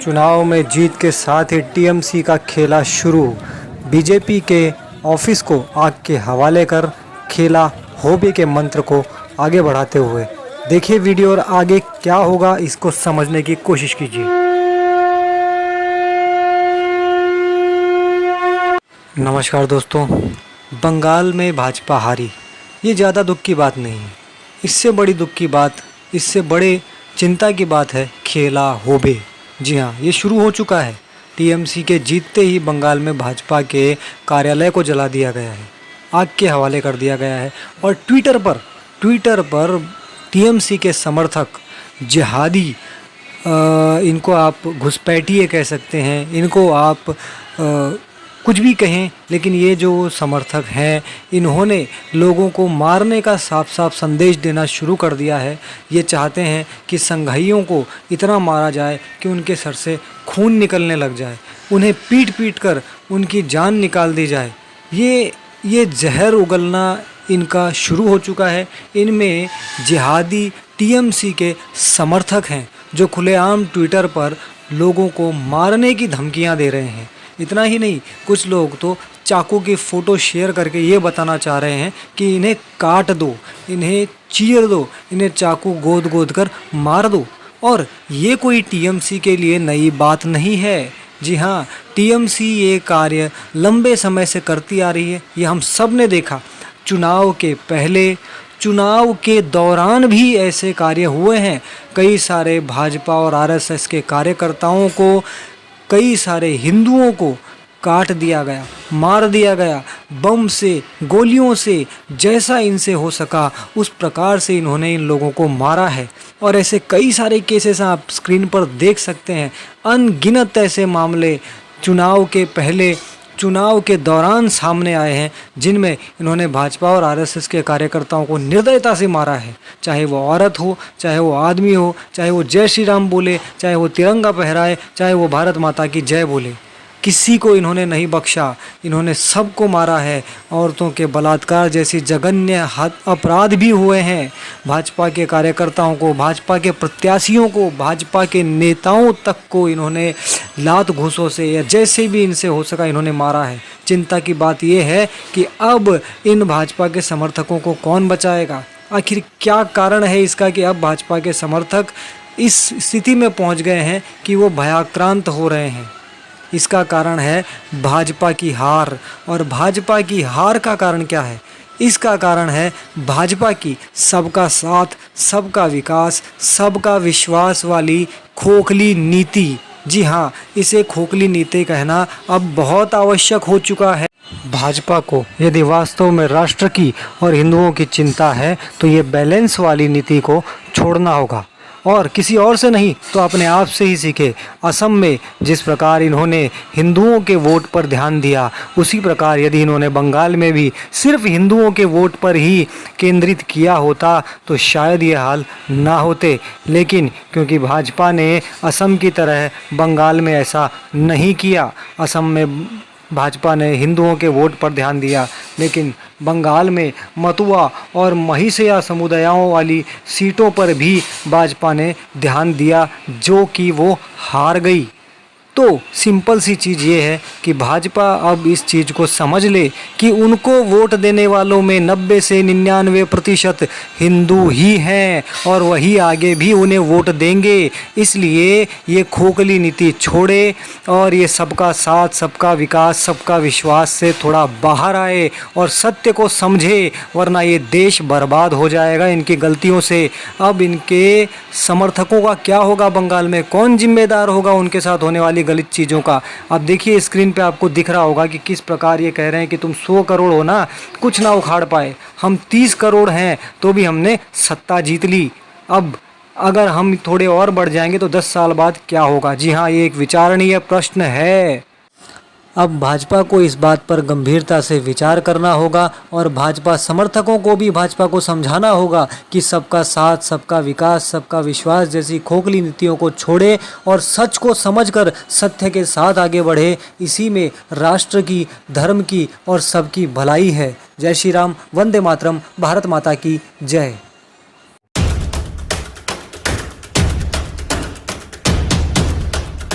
चुनाव में जीत के साथ ही टीएमसी का खेला शुरू। बीजेपी के ऑफिस को आग के हवाले कर खेला होबे के मंत्र को आगे बढ़ाते हुए। देखिए वीडियो और आगे क्या होगा इसको समझने की कोशिश कीजिए। नमस्कार दोस्तों, बंगाल में भाजपा हारी, ये ज़्यादा दुख की बात नहीं है। इससे बड़ी दुख की बात, इससे बड़े चिंता की बात है खेला होबे। जी हाँ, ये शुरू हो चुका है। टीएमसी के जीतते ही बंगाल में भाजपा के कार्यालय को जला दिया गया है, आग के हवाले कर दिया गया है। और ट्विटर पर टीएमसी के समर्थक जिहादी, इनको आप घुसपैठिए कह सकते हैं, इनको आप कुछ भी कहें, लेकिन ये जो समर्थक हैं इन्होंने लोगों को मारने का साफ साफ संदेश देना शुरू कर दिया है। ये चाहते हैं कि संघाइयों को इतना मारा जाए कि उनके सर से खून निकलने लग जाए, उन्हें पीट पीट कर उनकी जान निकाल दी जाए। ये जहर उगलना इनका शुरू हो चुका है। इनमें जिहादी टीएमसी के समर्थक हैं जो खुलेआम ट्विटर पर लोगों को मारने की धमकियां दे रहे हैं। इतना ही नहीं, कुछ लोग तो चाकू की फ़ोटो शेयर करके ये बताना चाह रहे हैं कि इन्हें काट दो, इन्हें चीर दो, इन्हें चाकू गोद कर मार दो। और ये कोई टीएमसी के लिए नई बात नहीं है। जी हाँ, टीएमसी ये कार्य लंबे समय से करती आ रही है। ये हम सब ने देखा। चुनाव के पहले, चुनाव के दौरान भी ऐसे कार्य हुए हैं। कई सारे भाजपा और आरएसएस के कार्यकर्ताओं को, कई सारे हिंदुओं को काट दिया गया, मार दिया गया, बम से, गोलियों से, जैसा इनसे हो सका उस प्रकार से इन्होंने इन लोगों को मारा है। और ऐसे कई सारे केसेस आप स्क्रीन पर देख सकते हैं। अनगिनत ऐसे मामले चुनाव के पहले, चुनाव के दौरान सामने आए हैं जिनमें इन्होंने भाजपा और आरएसएस के कार्यकर्ताओं को निर्दयता से मारा है। चाहे वो औरत हो, चाहे वो आदमी हो, चाहे वो जय श्री राम बोले, चाहे वो तिरंगा फहराए, चाहे वो भारत माता की जय बोले, किसी को इन्होंने नहीं बख्शा। इन्होंने सबको मारा है। औरतों के बलात्कार जैसी जघन्य अपराध भी हुए हैं। भाजपा के कार्यकर्ताओं को, भाजपा के प्रत्याशियों को, भाजपा के नेताओं तक को इन्होंने लात घूंसों से या जैसे भी इनसे हो सका इन्होंने मारा है। चिंता की बात यह है कि अब इन भाजपा के समर्थकों को कौन बचाएगा? आखिर क्या कारण है इसका कि अब भाजपा के समर्थक इस स्थिति में पहुंच गए हैं कि वो भयाक्रांत हो रहे हैं? इसका कारण है भाजपा की हार। और भाजपा की हार का कारण क्या है? इसका कारण है भाजपा की सबका साथ, सबका विकास, सबका विश्वास वाली खोखली नीति। जी हाँ, इसे खोखली नीति कहना अब बहुत आवश्यक हो चुका है। भाजपा को यदि वास्तव में राष्ट्र की और हिंदुओं की चिंता है तो ये बैलेंस वाली नीति को छोड़ना होगा, और किसी और से नहीं तो अपने आप से ही सीखे। असम में जिस प्रकार इन्होंने हिंदुओं के वोट पर ध्यान दिया, उसी प्रकार यदि इन्होंने बंगाल में भी सिर्फ हिंदुओं के वोट पर ही केंद्रित किया होता तो शायद ये हाल ना होते। लेकिन क्योंकि भाजपा ने असम की तरह बंगाल में ऐसा नहीं किया, असम में भाजपा ने हिंदुओं के वोट पर ध्यान दिया, लेकिन बंगाल में मतुआ और महिषया समुदायों वाली सीटों पर भी भाजपा ने ध्यान दिया, जो कि वो हार गई। तो सिंपल सी चीज़ ये है कि भाजपा अब इस चीज़ को समझ ले कि उनको वोट देने वालों में 90 से 99% हिंदू ही हैं और वही आगे भी उन्हें वोट देंगे। इसलिए ये खोखली नीति छोड़े और ये सबका साथ, सबका विकास, सबका विश्वास से थोड़ा बाहर आए और सत्य को समझे, वरना ये देश बर्बाद हो जाएगा इनकी गलतियों से। अब इनके समर्थकों का क्या होगा? बंगाल में कौन जिम्मेदार होगा उनके साथ होने वाली गलत चीज़ों का? अब देखिए स्क्रीन पे आपको दिख रहा होगा कि किस प्रकार ये कह रहे हैं कि तुम 100 करोड़ हो ना, कुछ ना उखाड़ पाए। हम 30 करोड़ हैं तो भी हमने सत्ता जीत ली। अब अगर हम थोड़े और बढ़ जाएंगे तो 10 साल बाद क्या होगा? जी हाँ, ये एक विचारणीय प्रश्न है। अब भाजपा को इस बात पर गंभीरता से विचार करना होगा और भाजपा समर्थकों को भी भाजपा को समझाना होगा कि सबका साथ, सबका विकास, सबका विश्वास जैसी खोखली नीतियों को छोड़े और सच को समझकर सत्य के साथ आगे बढ़े। इसी में राष्ट्र की, धर्म की और सबकी भलाई है। जय श्री राम, वंदे मातरम, भारत माता की जय।